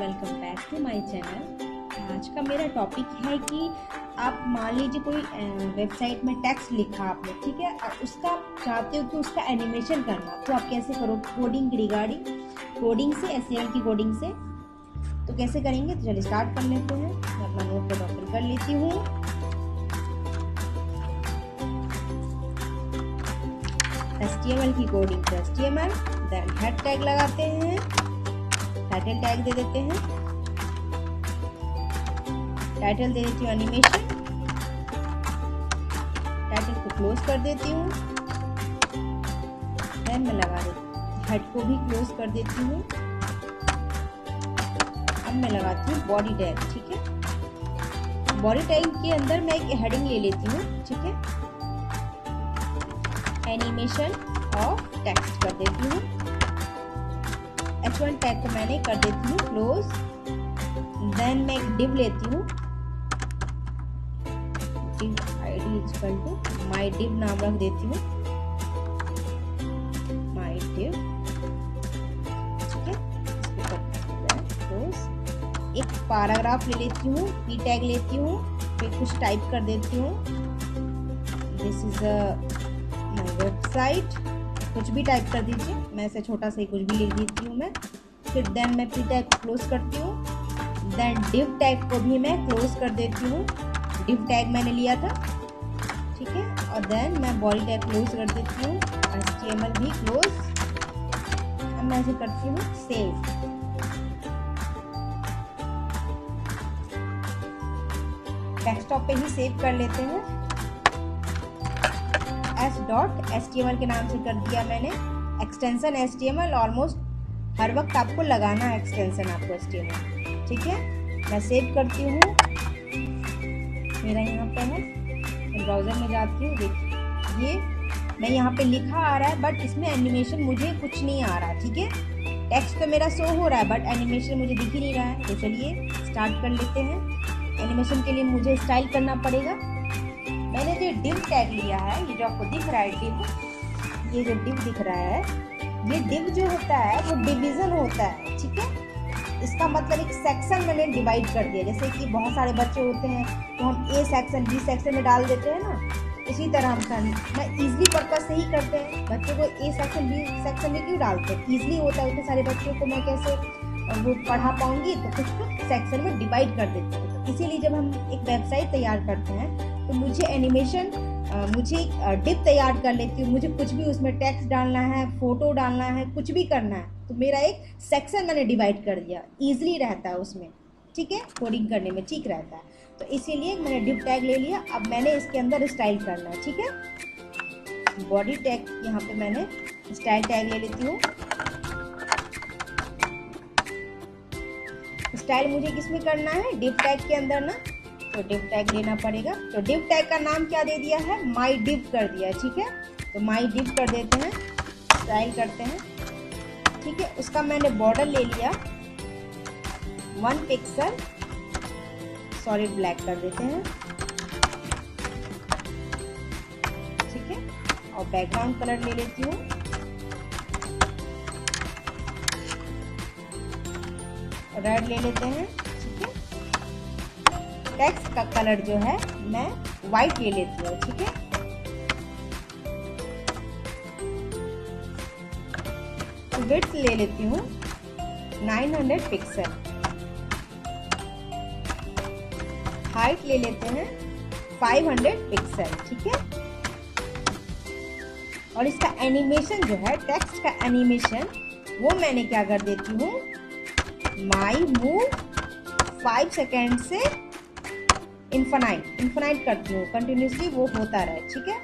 Welcome back to my channel. आज का मेरा टॉपिक है कि आप मान लीजिए कोई वेबसाइट में टेक्स्ट लिखा आपने, ठीक है, और उसका चाहते हो कि उसका एनिमेशन करना, तो आप कैसे करो कोडिंग रिगार्डिंग कोडिंग से, एसईएल की कोडिंग से। तो कैसे करेंगे, तो चलिए स्टार्ट कर लेते हैं। मैं अपना नोटपैड ओपन कर लेती हूँ। HTML की कोडिंग तो HTML, देन हेड टैग लगाते हैं, टाइटल टैग दे देते हैं, टाइटल दे देती हूँ एनिमेशन, टाइटल को क्लोज कर देती हूँ, देन मैं लगा देती हूँ हेड को भी क्लोज कर देती हूँ। अब मैं लगाती हूँ बॉडी टैग, ठीक है। बॉडी टैग के अंदर मैं एक हेडिंग ले लेती हूँ, ठीक है, एनिमेशन ऑफ टेक्स्ट कर देती हूँ। H1 टैग को मैंने कर देती हूँ क्लोज, देन मैं एक डिव लेती हूँ, div ID equal to my div नाम रख देती हूँ, माय डिव, ठीक है। इसको क्लोज, एक पैराग्राफ ले लेती हूँ, पी टैग लेती हूँ, फिर कुछ टाइप कर देती हूँ, दिस इज माय वेबसाइट, कुछ भी टाइप कर दीजिए, मैं ऐसे छोटा सा कुछ भी लिख देती हूँ मैं। फिर देन मैं पी टैग क्लोज करती हूँ, देन डिव टैग को भी मैं क्लोज कर देती हूँ, डिव टैग मैंने लिया था, ठीक है। और देन मैं बॉडी टैग क्लोज कर देती हूँ, HTML भी क्लोज। अब मैं ऐसे करती हूँ सेव। डेस्कटॉप पे ही सेव कर लेते हैं। s.html के नाम से कर दिया मैंने। एक्सटेंशन HTML ऑलमोस्ट हर वक्त आपको लगाना है, एक्सटेंशन आपको HTML, ठीक है। मैं सेव करती हूँ, मेरा यहाँ पे है, मैं ब्राउजर में जाती हूँ, देखिए ये मैं यहाँ पे लिखा आ रहा है, बट इसमें एनिमेशन मुझे कुछ नहीं आ रहा, ठीक है। टेक्स्ट तो मेरा शो हो रहा है, बट एनिमेशन मुझे दिख ही नहीं रहा है। तो चलिए स्टार्ट कर लेते हैं। एनिमेशन के लिए मुझे स्टाइल करना पड़ेगा। मैंने जो डिव टैग लिया है, ये जो आपको दिख रहा है डिव, ये जो डिव दिख रहा है, ये डिव जो होता है वो डिवीजन होता है, ठीक है। इसका मतलब एक सेक्शन मैंने डिवाइड कर दिया। जैसे कि बहुत सारे बच्चे होते हैं तो हम ए सेक्शन बी सेक्शन में डाल देते हैं ना, इसी तरह हम मैं इजली पर्पज से ही करते हैं। बच्चों को ए सेक्शन बी सेक्शन में क्यों डालते हैं, इजली होता है, उतने सारे बच्चों को मैं कैसे वो पढ़ा पाऊंगी, तो कुछ सेक्शन में डिवाइड कर देते हैं। तो इसीलिए जब हम एक वेबसाइट तैयार करते हैं तो मुझे एनिमेशन, मुझे डिव तैयार कर लेती हूँ। मुझे कुछ भी उसमें टेक्स्ट डालना है, फोटो डालना है, कुछ भी करना है, तो मेरा एक सेक्शन मैंने डिवाइड कर दिया, ईजिली रहता है उसमें, ठीक है, कोडिंग करने में ठीक रहता है। तो इसीलिए मैंने डिव टैग ले लिया। अब मैंने इसके अंदर स्टाइल करना है, ठीक है। बॉडी टैग यहाँ पे मैंने स्टाइल टैग ले लेती हूँ। स्टाइल मुझे किसमें करना है, डिव टैग के अंदर ना, तो डिव टैग लेना पड़ेगा। तो डिव टैग का नाम क्या दे दिया है, माय डिव कर दिया है, ठीक है। तो माय डिव कर देते हैं, स्टाइल करते हैं, ठीक है। उसका मैंने बॉर्डर ले लिया 1 पिक्सल, सॉलिड ब्लैक कर देते हैं, ठीक है। और बैकग्राउंड कलर ले लेती हूँ, रेड ले लेते हैं, ठीक है। टेक्स्ट का कलर जो है मैं व्हाइट ले लेती हूँ, ठीक है। विड्थ ले लेती हूँ 900 पिक्सल, हाइट ले लेते हैं 500 पिक्सल, ठीक है। और इसका एनिमेशन जो है, टेक्स्ट का एनिमेशन, वो मैंने क्या कर देती हूँ, माई मूव 5 सेकेंड से इन्फिनाइट करती हूँ, कंटिन्यूसली वो होता रहे, ठीक है।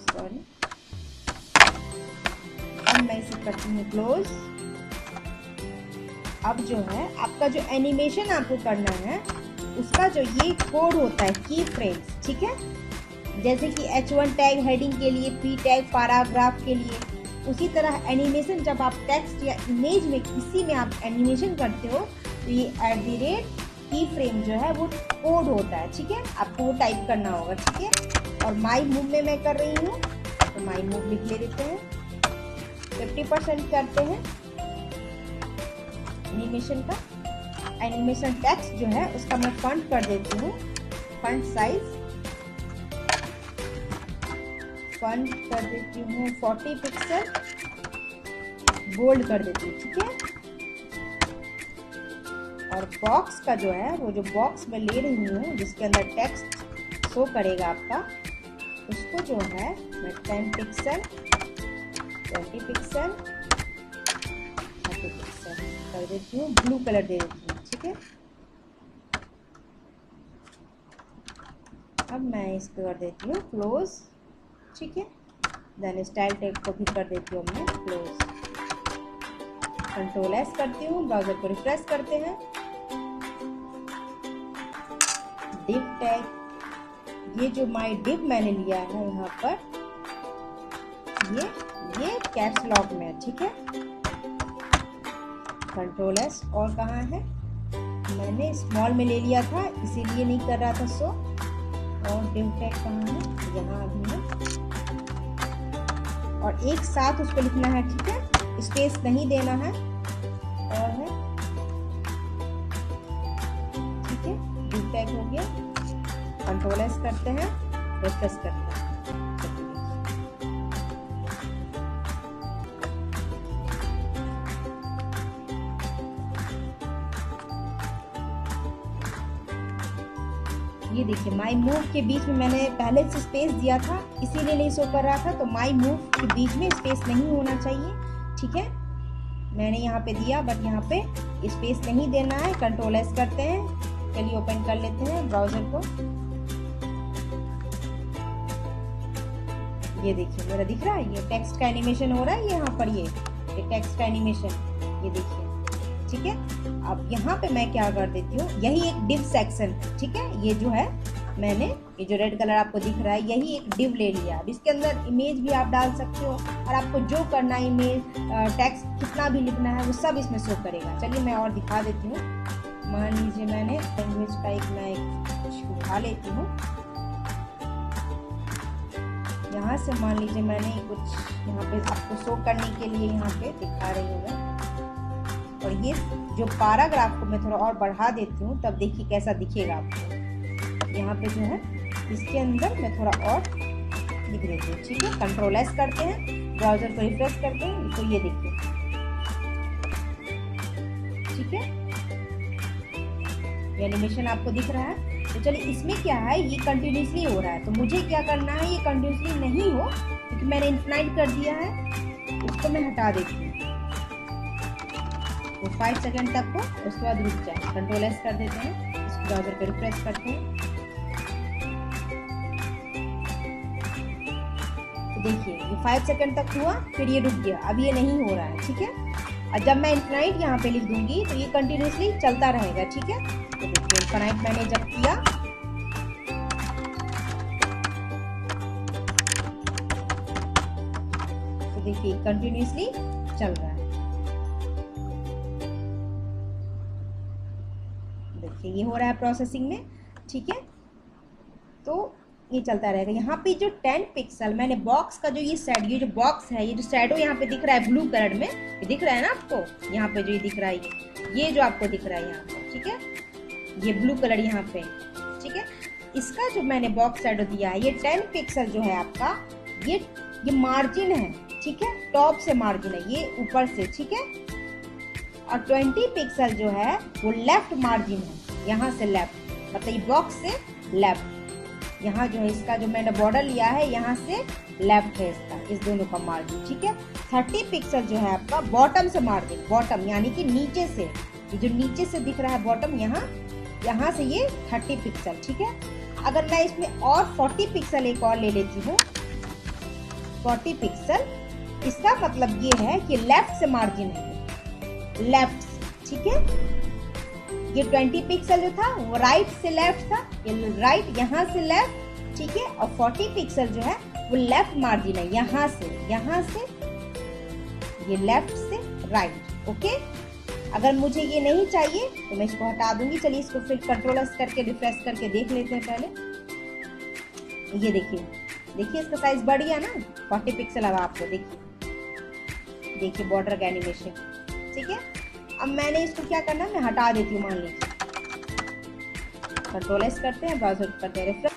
सॉरी, अब मैं इसे करती हूँ क्लोज। अब जो है आपका जो एनिमेशन आपको करना है, उसका जो ये कोड होता है, की फ्रेम्स, ठीक है। जैसे कि H1 टैग हेडिंग के लिए, पी टैग पैराग्राफ के लिए, उसी तरह एनिमेशन जब आप टेक्स्ट या इमेज में किसी में आप एनिमेशन करते हो, तो ये @ की फ्रेम जो है वो कोड होता है, ठीक है। आपको वो टाइप करना होगा, ठीक है। और माई मूव में मैं कर रही हूँ, तो माई मूव लिख ले देते हैं। 50% करते हैं एनिमेशन का। एनिमेशन टेक्स्ट जो है उसका मैं फॉन्ट कर देती हूँ, फॉन्ट साइज फॉन्ट कर देती हूँ 40 पिक्सल, बोल्ड कर देती हूँ, ठीक है। और बॉक्स का जो है, वो जो बॉक्स मैं ले रही हूँ जिसके अंदर टेक्स्ट शो करेगा आपका, उसको जो है मैं 10 पिक्सल, 20 पिक्सल, 30 पिक्सल कर देती हूँ, ब्लू कलर दे देती हूँ, ठीक है। अब मैं इसको कर देती हूँ क्लोज, ठीक है। देन स्टाइल टैग को भी कर देती हूँ मैं क्लोज। कंट्रोल एस करती हूँ, ब्राउजर को रिफ्रेश करते हैं। डिव टैग, ये जो माई डिव मैंने लिया है यहाँ पर, ये कैप्स लॉक में है, ठीक है। कंट्रोल एस, और कहाँ है, मैंने स्मॉल में ले लिया था इसीलिए नहीं कर रहा था शो। और डिव टैग कहाँ है, यहाँ अभी है। और एक साथ उसको लिखना है, ठीक है, स्पेस नहीं देना है। और है, ठीक है, डिव टैग हो गया। कंट्रोल एस करते हैं, रिफ्रेश करते हैं। ये देखिए माई मूव के बीच में मैंने पहले से स्पेस दिया था, इसीलिए नहीं शो कर रहा था। तो माई मूव के बीच में स्पेस नहीं होना चाहिए, ठीक है। मैंने यहाँ पे दिया, बट यहाँ पे स्पेस नहीं देना है। कंट्रोल एस करते हैं। चलिए ओपन कर लेते हैं ब्राउजर को। ये देखिए मेरा दिख रहा है, ये टेक्स्ट का एनिमेशन हो रहा है यहाँ पर, ये टेक्स्ट का एनिमेशन, ये देखिए, ठीक है। अब यहाँ पे मैं क्या कर देती हूँ, यही एक डिव सेक्शन है, ठीक है। ये जो है मैंने, ये जो रेड कलर आपको दिख रहा है, यही एक डिव ले लिया। अब इसके अंदर इमेज भी आप डाल सकते हो, और आपको जो करना है, इमेज टेक्स्ट कितना भी लिखना है, वो सब इसमें शो करेगा। चलिए मैं और दिखा देती हूँ। मान लीजिए मैंने लैंग्वेज का मैं कुछ उठा लेती हूँ यहाँ से। मान लीजिए मैंने कुछ यहाँ पे आपको शो करने के लिए यहाँ पे दिखा रही हूँ मैं। और ये जो पैराग्राफ को मैं थोड़ा और बढ़ा देती हूँ, तब देखिए कैसा दिखेगा आपको। यहाँ पे जो है इसके अंदर मैं थोड़ा और लिख देती हूँ, ठीक है। कंट्रोल एस करते हैं, ब्राउजर को रिफ्रेश करते हैं, तो ये देखिए, ठीक है, ये एनिमेशन आपको दिख रहा है। तो चलिए इसमें क्या है, ये कंटिन्यूसली हो रहा है, तो मुझे क्या करना है, ये कंटिन्यूसली नहीं हो, क्योंकि मैंने इन्फिनाइट कर दिया है। उसको मैं हटा देती हूँ, वो 5 सेकंड तक हो, उसके बाद रुक जाए। कंट्रोल एस कर देते हैं, इस ब्राउजर पे रिफ्रेश करते हैं। तो देखिए ये 5 सेकंड तक हुआ, फिर ये रुक गया, अब ये नहीं हो रहा है, ठीक है। और जब मैं इन्फिनाइट यहाँ पे लिख दूंगी तो ये कंटिन्यूसली चलता रहेगा, ठीक है। तो देखिए इन्फिनाइट मैंने जब किया, तो देखिए कंटिन्यूसली चल रहा है। देखिए ये हो रहा है प्रोसेसिंग में, ठीक है। तो ये चलता रहेगा। यहाँ पे जो 10 पिक्सल मैंने बॉक्स का जो ये शेड, ये जो बॉक्स है, ये जो शैडो यहाँ पे दिख रहा है ब्लू कलर में, ये दिख रहा है ना आपको, यहाँ पे जो ये दिख रहा है, ये जो आपको दिख रहा है यहाँ पे, ठीक है, ये ब्लू कलर यहाँ पे, ठीक है। इसका जो मैंने बॉक्स शैडो दिया है, ये 10 पिक्सल जो है आपका, ये मार्जिन है, ठीक है, टॉप से मार्जिन है, ये ऊपर से, ठीक है। और 20 पिक्सल जो है वो लेफ्ट मार्जिन है, यहाँ से लेफ्ट, मतलब ये बॉक्स से लेफ्ट, यहाँ जो है इसका जो मैंने बॉर्डर लिया है, यहाँ से लेफ्ट है इसका, इस दोनों का मार्जिन, ठीक है। 30 पिक्सल जो है आपका बॉटम से मार्जिन, बॉटम यानी कि नीचे से, ये जो नीचे से दिख रहा है बॉटम, यहाँ से ये 30 पिक्सल, ठीक है। अगर मैं इसमें और 40 पिक्सल एक और ले लेती हूँ, 40 पिक्सल, इसका मतलब ये है कि लेफ्ट से मार्जिन है, लेफ्ट, ठीक है। ये 20 पिक्सल जो था वो राइट से लेफ्ट था, ये राइट यहाँ से लेफ्ट, ठीक है। और 40 पिक्सल जो है वो लेफ्ट मार्जिन है, यहाँ से ये लेफ्ट से राइट, ओके। अगर मुझे ये नहीं चाहिए तो मैं इसको हटा दूंगी। चलिए इसको फिर कंट्रोल एस करके रिफ्रेश करके देख लेते हैं पहले। ये देखिए देखिए इसका साइज बढ़ गया ना, 40 पिक्सल अब आपको देखिए बॉर्डर का एनिमेशन। ठीक है, अब मैंने इसको क्या करना है, मैं हटा देती हूँ। मान लीजिए कंट्रोल एस करते हैं, ब्राउजर करते हैं रिफ्रेश।